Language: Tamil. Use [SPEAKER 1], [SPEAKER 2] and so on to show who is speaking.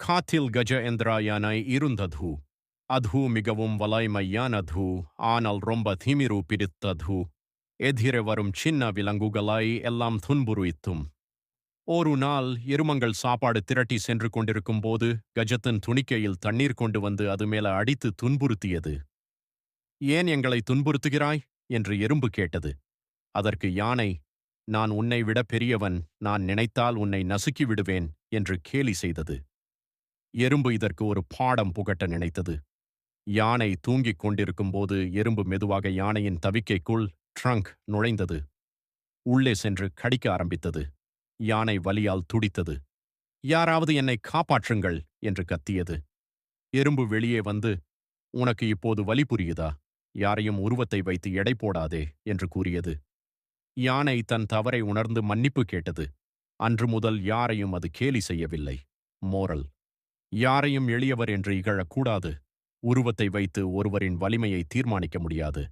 [SPEAKER 1] காத்தில் கஜேந்திரயானை இருந்தது. அது மிகவும் வலிமையானது, ஆனால் ரொம்ப திமிரு பிடித்தது. எதிரே வரும் சின்ன விலங்குகளை எல்லாம் துன்புறுத்தும். ஒரு நாள் எருமங்கள் சாப்பாடு திரட்டி சென்று கொண்டிருக்கும் போது கஜத்தின் துணிக்கையில் தண்ணீர் கொண்டு வந்து அது மேல அடித்து துன்புறுத்தியது. ஏன் எங்களை துன்புறுத்துகிறாய் என்று எறும்பு கேட்டது. அதற்கு யானை, நான் உன்னை விட பெரியவன், நான் நினைத்தால் உன்னை நசுக்கி விடுவேன் என்று கேலி செய்தது. எறும்பு இதற்கு ஒரு பாடம் புகட்ட நினைத்தது. யானை தூங்கிக் கொண்டிருக்கும் போது எறும்பு மெதுவாக யானையின் தவிக்கைக்குள் ட்ரங்க் நுழைந்தது. உள்ளே சென்று கடிக்க ஆரம்பித்தது. யானை வலியால் துடித்தது. யாராவது என்னை காப்பாற்றுங்கள் என்று கத்தியது. எறும்பு வெளியே வந்து, உனக்கு இப்போது வலி புரியுதா? யாரையும் உருவத்தை வைத்து எடை போடாதே என்று கூறியது. யானை தன் தவறை உணர்ந்து மன்னிப்பு கேட்டது. அன்று முதல் யாரையும் அது கேலி செய்யவில்லை. மோரல்: யாரையும் எளியவர் என்று இகழக்கூடாது. உருவத்தை வைத்து ஒருவரின் வலிமையை தீர்மானிக்க முடியாது.